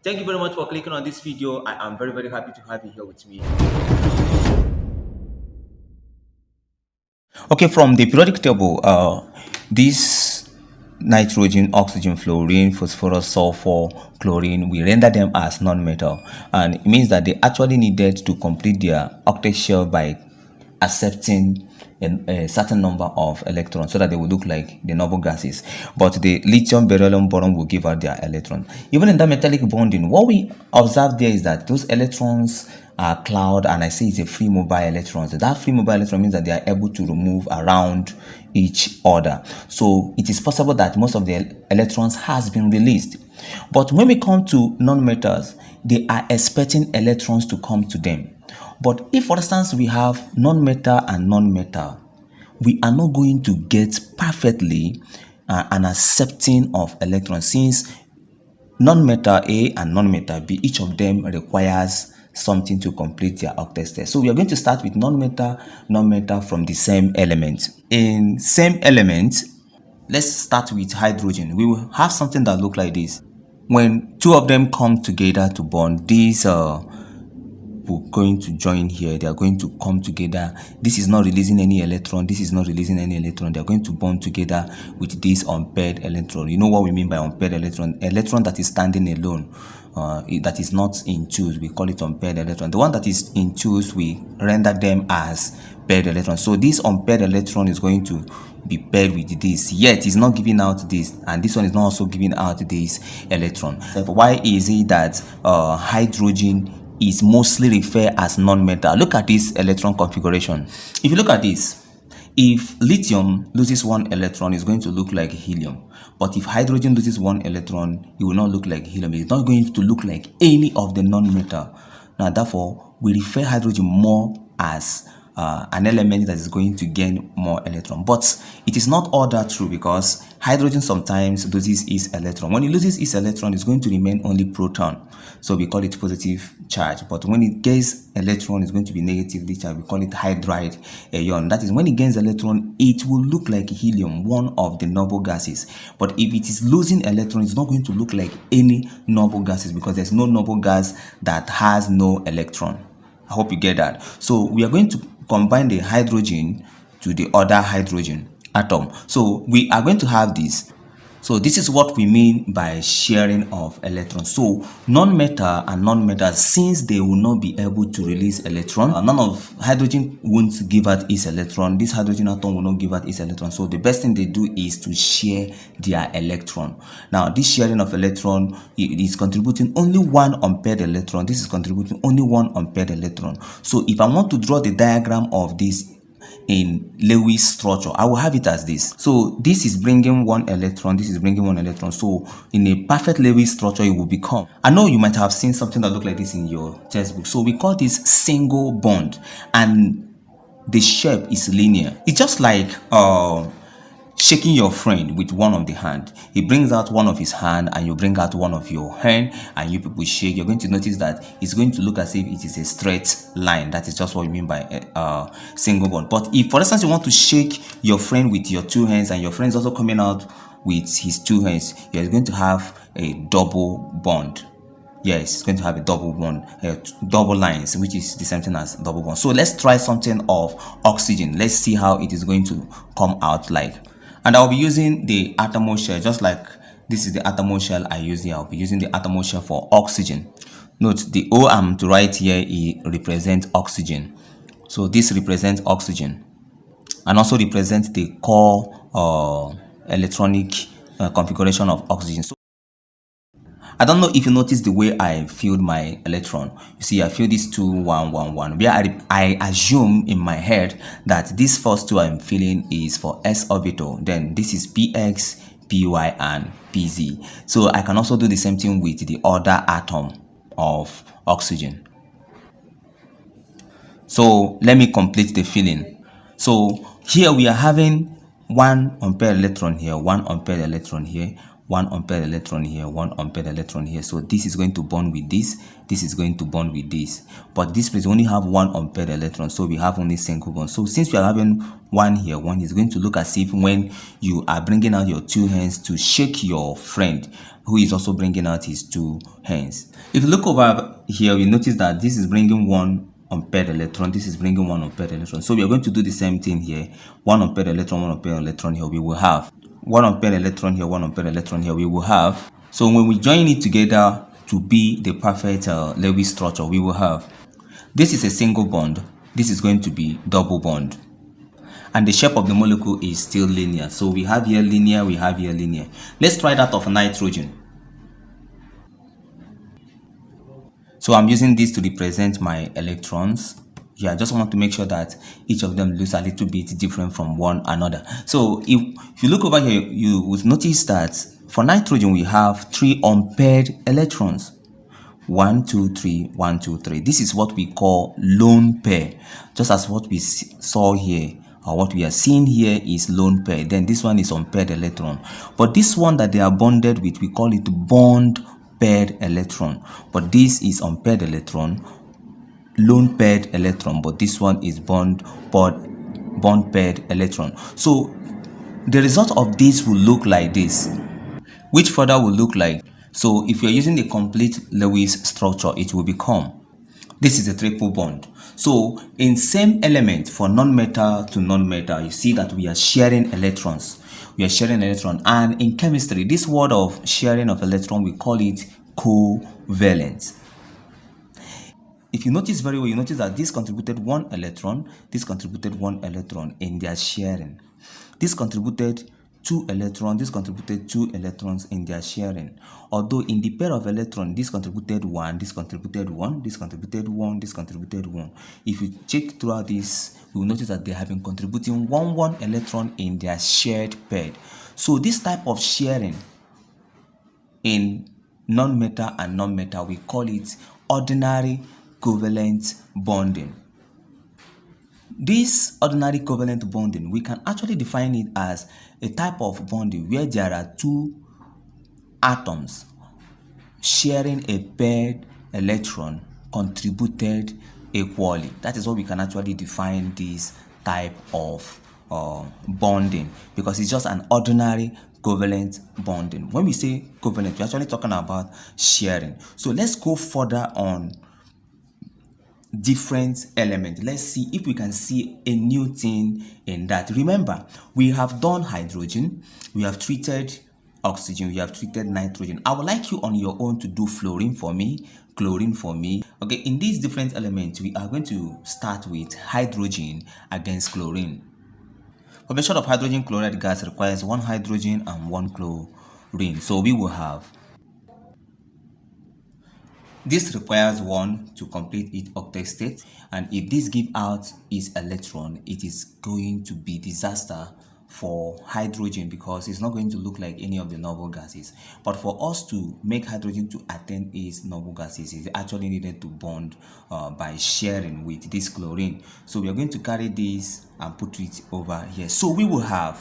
Thank you very much for clicking on this video. I am very happy to have you here with me. Okay, from the periodic table, this nitrogen, oxygen, fluorine, phosphorus, sulfur, chlorine, we render them as non-metal, and it means that they actually needed to complete their octet shell by accepting a certain number of electrons so that they will look like the noble gases. But the lithium, beryllium, boron will give out their electron. Even in that metallic bonding, what we observe there is that those electrons are cloud, and I say it's a free mobile electron. So that free mobile electron means that they are able to move around each other. So it is possible that most of the electrons has been released. But when we come to non-metals, they are expecting electrons to come to them. But if, for instance, we have non-metal and non-metal, we are not going to get perfectly an accepting of electrons, since non-metal A and non-metal B, each of them requires something to complete their octet test. So we are going to start with non-metal from the same element. In same element, let's start with hydrogen. We will have something that look like this. When two of them come together to bond, these we're going to join here. They are going to come together. This is not releasing any electron. This is not releasing any electron. They are going to bond together with this unpaired electron. You know what we mean by unpaired electron? Electron that is standing alone, that is not in twos, we call it unpaired electron. The one that is in twos, we render them as paired electron. So this unpaired electron is going to be paired with this, yet it's not giving out this, and this one is not also giving out this electron. So why is it that hydrogen is mostly referred as non-metal? Look at this electron configuration. If you look at this, if lithium loses one electron, it's going to look like helium. But if hydrogen loses one electron, it will not look like helium. It's not going to look like any of the non-metal. Now, therefore, we refer hydrogen more as an element that is going to gain more electron. But it is not all that true, because hydrogen sometimes loses its electron. When it loses its electron, it's going to remain only proton. So we call it positive charge. But when it gains electron, it's going to be negatively charged. We call it hydride ion. That is, when it gains electron, it will look like helium, one of the noble gases. But if it is losing electron, it's not going to look like any noble gases, because there's no noble gas that has no electron. I hope you get that. So we are going to combine the hydrogen to the other hydrogen atom. So we are going to have this. So this is what we mean by sharing of electrons. So non-metal and non-metal, since they will not be able to release electron, none of hydrogen won't give out its electron. This hydrogen atom will not give out its electron. So the best thing they do is to share their electron. Now this sharing of electron, it is contributing only one unpaired electron. This is contributing only one unpaired electron. So if I want to draw the diagram of this in Lewis structure, I will have it as this. So this is bringing one electron, this is bringing one electron. So in a perfect Lewis structure, it will become, I know you might have seen something that look like this in your textbook. So we call this single bond, and the shape is linear. It's just like shaking your friend with one of the hand. He brings out one of his hand and you bring out one of your hand, and you people shake. You're going to notice that it's going to look as if it is a straight line. That is just what we mean by single bond. But if, for instance, you want to shake your friend with your two hands, and your friend is also coming out with his two hands, you're going to have a double bond. Yes, it's going to have a double bond, double lines, which is the same thing as double bond. So let's try something of oxygen. Let's see how it is going to come out like. And I'll be using the atomo shell, just like this is the atomo shell I use here. I'll be using the atomo shell for oxygen. Note the O I'm to write here, it represents oxygen. So this represents oxygen, and also represents the core electronic configuration of oxygen. So I don't know if you notice the way I filled my electron. You see, I filled this 2 1 1 1, where I assume in my head that this first two I'm filling is for s orbital. Then this is px, py, and pz. So I can also do the same thing with the other atom of oxygen. So let me complete the filling. So here we are having one unpaired electron here, one unpaired electron here, one unpaired electron here, one unpaired electron here. So this is going to bond with this is going to bond with this, but this place only have one unpaired electron, so we have only single bond. So since we are having one here, one is going to look as if when you are bringing out your two hands to shake your friend who is also bringing out his two hands. If you look over here, we notice that this is bringing one unpaired electron, this is bringing one unpaired electron. So we are going to do the same thing here. One unpaired electron, one unpaired electron here. We will have one unpaired electron here, one unpaired electron here. We will have, so when we join it together to be the perfect Lewis structure, we will have, this is a single bond, this is going to be double bond, and the shape of the molecule is still linear. So we have here linear, we have here linear. Let's try that of nitrogen. So I'm using this to represent my electrons. Yeah, I just want to make sure that each of them looks a little bit different from one another. So if you look over here, you would notice that for nitrogen we have 3 unpaired electrons. 1 2 3, 1 2 3. This is what we call lone pair, just as what we saw here, or what we are seeing here is lone pair. Then this one is unpaired electron, but this one that they are bonded with, we call it bond paired electron. But this is unpaired electron, lone paired electron, but this one is bond paired electron. So the result of this will look like this, which further will look like, so if you're using the complete Lewis structure, it will become, this is a triple bond. So in same element, for non-metal to non-metal, you see that we are sharing electrons. We are sharing electron, and in chemistry, this word of sharing of electron, we call it covalent. If you notice very well, you notice that this contributed 1 electron, this contributed 1 electron in their sharing. This contributed 2 electrons, this contributed 2 electrons in their sharing. Although in the pair of electrons, this contributed 1, this contributed 1, this contributed 1, this contributed 1. If you check throughout this, you will notice that they have been contributing 1 electron in their shared pair. So this type of sharing in non-metal and non-metal, we call it ordinary covalent bonding. This ordinary covalent bonding, we can actually define it as a type of bonding where there are 2 atoms sharing a paired electron contributed equally. That is what we can actually define this type of bonding, because it's just an ordinary covalent bonding. When we say covalent, we're actually talking about sharing. So let's go further on different elements. Let's see if we can see a new thing in that. Remember, we have done hydrogen, we have treated oxygen, we have treated nitrogen. I would like you on your own to do fluorine for me, chlorine for me. Okay, in these different elements, we are going to start with hydrogen against chlorine. Formation of hydrogen chloride gas requires 1 hydrogen and 1 chlorine. So we will have, this requires 1 to complete its octet state, and if this gives out its electron, it is going to be disaster for hydrogen because it's not going to look like any of the noble gases. But for us to make hydrogen to attain its noble gases, it actually needed to bond by sharing with this chlorine. So we are going to carry this and put it over here. So we will have,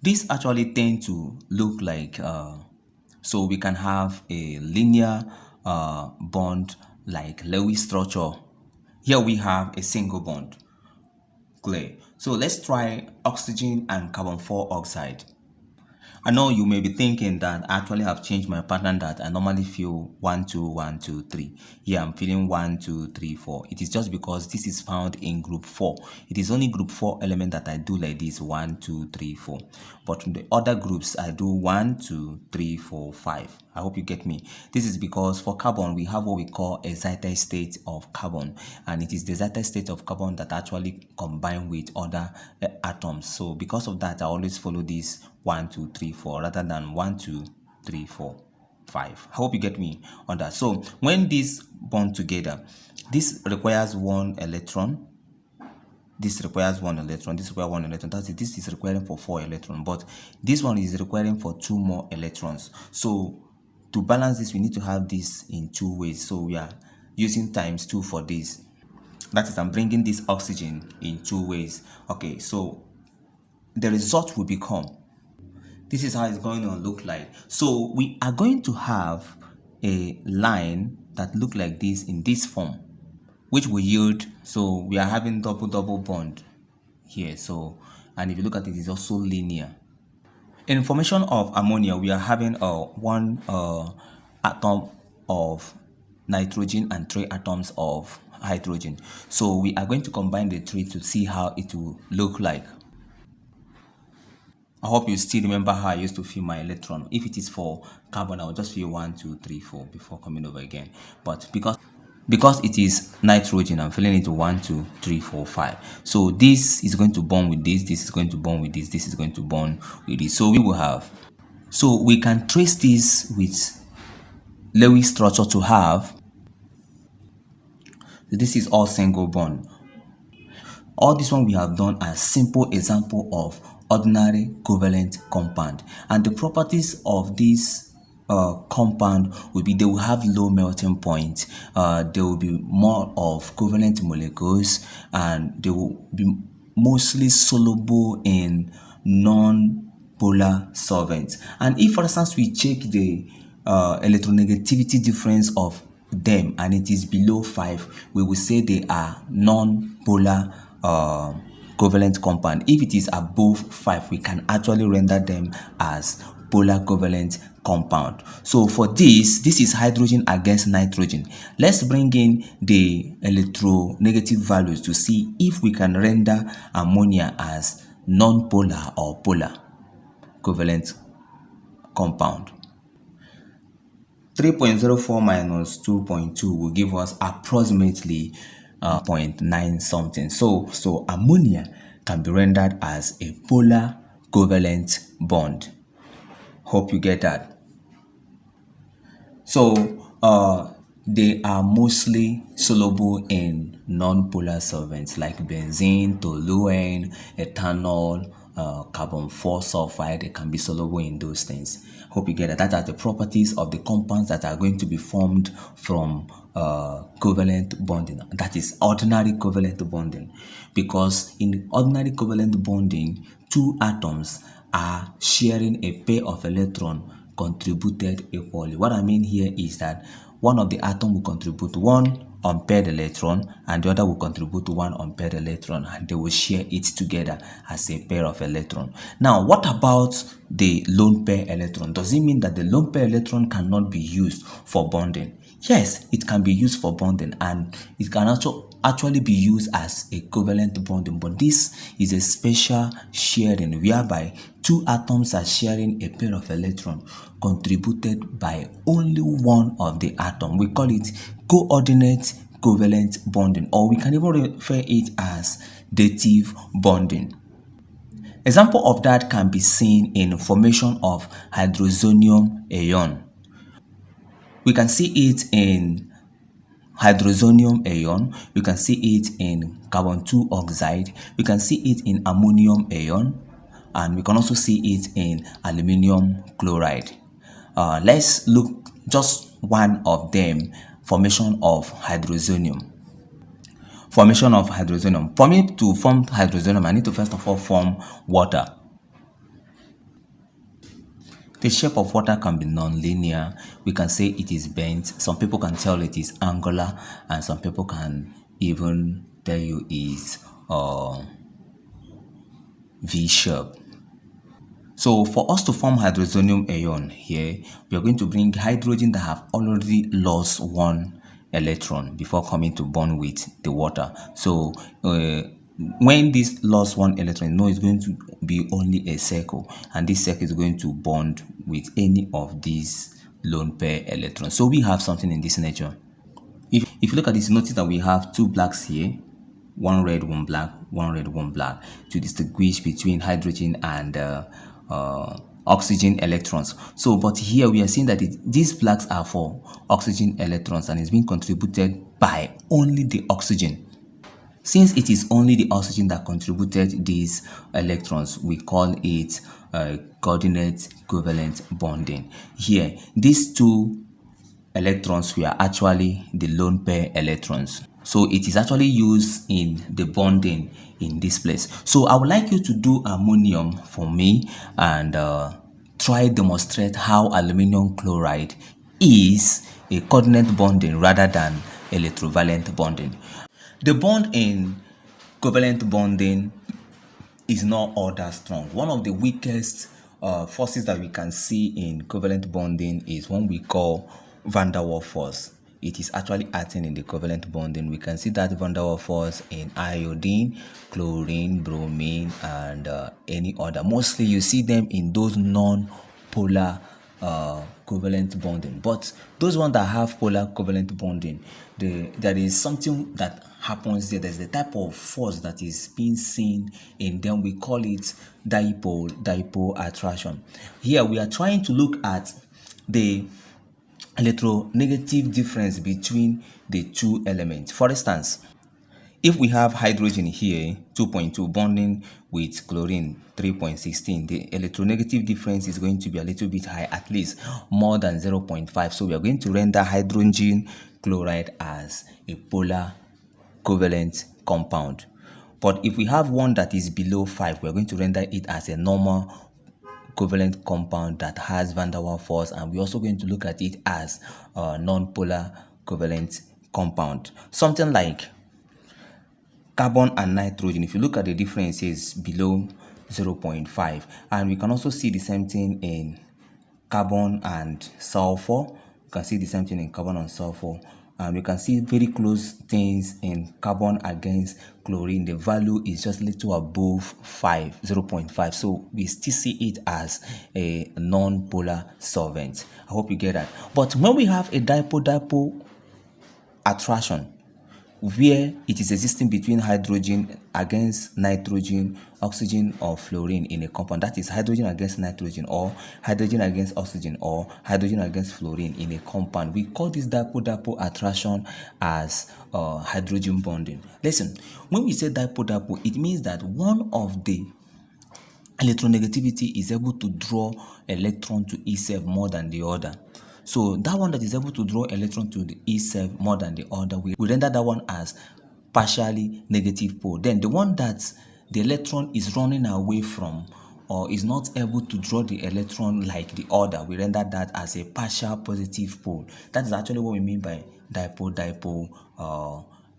this actually tend to look like, so we can have a linear bond like Lewis structure. Here we have a single bond. Clear. So let's try oxygen and carbon 4 oxide. I know you may be thinking that I actually have changed my pattern, that I normally feel 1 2 1 2 3. Here I'm feeling 1 2 3 4. It is just because this is found in group 4. It is only group 4 element that I do like this 1 2 3 4. But in the other groups I do 1 2 3 4 5. I hope you get me. This is because for carbon we have what we call excited state of carbon, and it is the excited state of carbon that actually combine with other atoms. So because of that, I always follow this 1 2 3 4 rather than 1 2 3 4 5. I hope you get me on that. So when these bond together, this requires 1 electron, this requires 1 electron, this requires 1 electron. That's it. This is requiring for 4 electrons, but this one is requiring for 2 more electrons. So to balance this, we need to have this in 2 ways. So we are using times 2 for this. That is, I'm bringing this oxygen in 2 ways. Okay, so the result will become, This is how it's going to look like. So we are going to have a line that look like this in this form, which will yield, so we are having double bond here. So, and if you look at it, it's also linear. In formation of ammonia, we are having one atom of nitrogen and 3 atoms of hydrogen. So we are going to combine the 3 to see how it will look like. I hope you still remember how I used to fill my electron. If it is for carbon, I will just fill 1, 2, 3, 4 before coming over again. But because it is nitrogen, I'm filling it to 1, 2, 3, 4, 5. So this is going to bond with this is going to bond with this is going to bond with this. So we will have, so we can trace this with Lewis structure to have, this is all single bond. All this one we have done as simple example of ordinary covalent compound, and the properties of this compound will be they will have low melting point, there will be more of covalent molecules, and they will be mostly soluble in non-polar solvents. And if for instance we check the electronegativity difference of them and it is below 5, we will say they are non-polar covalent compound. If it is above 5, we can actually render them as polar covalent compound. So for this is hydrogen against nitrogen. Let's bring in the electronegative values to see if we can render ammonia as non-polar or polar covalent compound. 3.04 minus 2.2 will give us approximately 0.9 something. So ammonia can be rendered as a polar covalent bond. Hope you get that. So they are mostly soluble in non-polar solvents like benzene, toluene, ethanol, carbon 4 sulfide. They can be soluble in those things. Hope you get that. That are the properties of the compounds that are going to be formed from covalent bonding. That is ordinary covalent bonding, because in ordinary covalent bonding, 2 atoms are sharing a pair of electrons contributed equally. What I mean here is that one of the atom will contribute 1 unpaired electron and the other will contribute 1 unpaired electron, and they will share it together as a pair of electron. Now, what about the lone pair electron? Does it mean that the lone pair electron cannot be used for bonding? Yes, it can be used for bonding, and it can also actually be used as a covalent bonding, but this is a special sharing whereby 2 atoms are sharing a pair of electrons contributed by only one of the atom. We call it coordinate covalent bonding, or we can even refer it as dative bonding. Example of that can be seen in formation of hydrozonium ion. We can see it in hydrozonium ion, we can see it in carbon 2 oxide, we can see it in ammonium ion, and we can also see it in aluminum chloride. Let's look just one of them, formation of hydrozonium. Formation of hydrozonium. For me to form hydrozonium, I need to first of all form water. The shape of water can be non-linear. We can say it is bent. Some people can tell it is angular, and some people can even tell you it's V-shape. So for us to form hydrozonium ion here, we are going to bring hydrogen that have already lost 1 electron before coming to bond with the water. So when this lost 1 electron, it's going to be only a circle, and this circle is going to bond with any of these lone pair electrons. So we have something in this nature. If you look at this, notice that we have 2 blacks here, 1 red, 1 black, 1 red, 1 black, to distinguish between hydrogen and oxygen electrons. So but here we are seeing that these blacks are for oxygen electrons, and it's being contributed by only the oxygen. Since it is only the oxygen that contributed these electrons, we call it coordinate covalent bonding. Here, these 2 electrons were actually the lone pair electrons. So it is actually used in the bonding in this place. So I would like you to do ammonium for me and try demonstrate how aluminum chloride is a coordinate bonding rather than electrovalent bonding. The bond in covalent bonding is not all that strong. One of the weakest forces that we can see in covalent bonding is one we call van der Waals force. It is actually acting in the covalent bonding. We can see that van der Waals force in iodine, chlorine, bromine, and any other. Mostly you see them in those non-polar covalent bonding, but those ones that have polar covalent bonding, there is something that happens there. There's the type of force that is being seen in them. We call it dipole attraction. Here we are trying to look at the electronegative difference between the two elements. For instance, if we have hydrogen here 2.2 bonding with chlorine 3.16, the electronegative difference is going to be a little bit high, at least more than 0.5. So we are going to render hydrogen chloride as a polar covalent compound. But if we have one that is below 5, we are going to render it as a normal covalent compound that has van der Waals force, and we're also going to look at it as a non-polar covalent compound. Something like carbon and nitrogen, if you look at the differences below 0.5, and we can also see the same thing in carbon and sulfur. You can see the same thing in carbon and sulfur, and we can see very close things in carbon against chlorine. The value is just a little above 0.5, so we still see it as a non-polar solvent. I hope you get that. But when we have a dipole attraction, where it is existing between hydrogen against nitrogen, oxygen, or fluorine in a compound, that is hydrogen against nitrogen, or hydrogen against oxygen, or hydrogen against fluorine in a compound, we call this dipole attraction as hydrogen bonding. Listen, when we say dipole, it means that one of the electronegativity is able to draw electron to itself more than the other. So that one that is able to draw electron to the itself more than the other, we render that one as partially negative pole. Then the one that the electron is running away from or is not able to draw the electron like the other, we render that as a partial positive pole. That is actually what we mean by dipole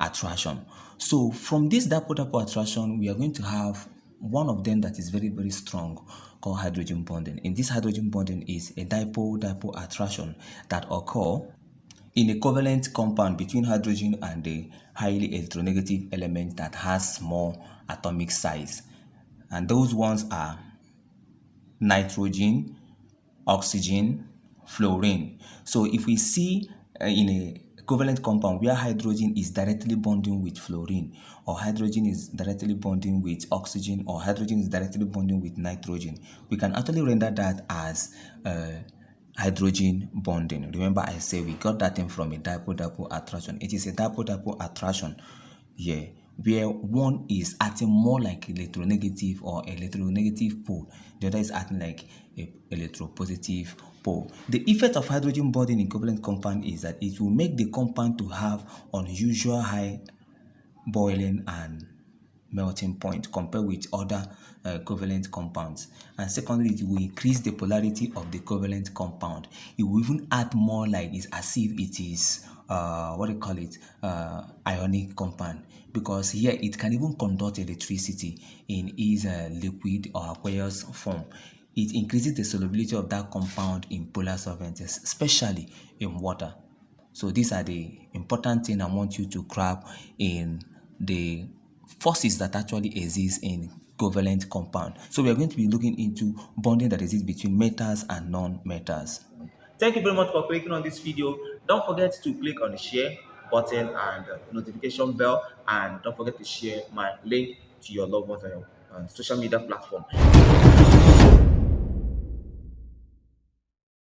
attraction. So from this dipole attraction, we are going to have one of them that is very, very strong, called hydrogen bonding. In this hydrogen bonding is a dipole attraction that occur in a covalent compound between hydrogen and a highly electronegative element that has small atomic size. And those ones are nitrogen, oxygen, fluorine. So if we see in a covalent compound where hydrogen is directly bonding with fluorine, or hydrogen is directly bonding with oxygen, or hydrogen is directly bonding with nitrogen, we can actually render that as hydrogen bonding. Remember, I say we got that thing from a dipole attraction. It is a dipole attraction here where one is acting more like electronegative or electronegative pole, the other is acting like a electropositive pole. The effect of hydrogen bonding in covalent compound is that it will make the compound to have unusual high boiling and melting point compared with other covalent compounds. And secondly, it will increase the polarity of the covalent compound. It will even act more like it's as if it is ionic compound, because here it can even conduct electricity in its liquid or aqueous form. It increases the solubility of that compound in polar solvents, especially in water. So these are the important things I want you to grab in the forces that actually exist in covalent compound. So we are going to be looking into bonding that exists between metals and non-metals. Thank you very much for clicking on this video. Don't forget to click on the share button and notification bell, and don't forget to share my link to your loved ones on your social media platform.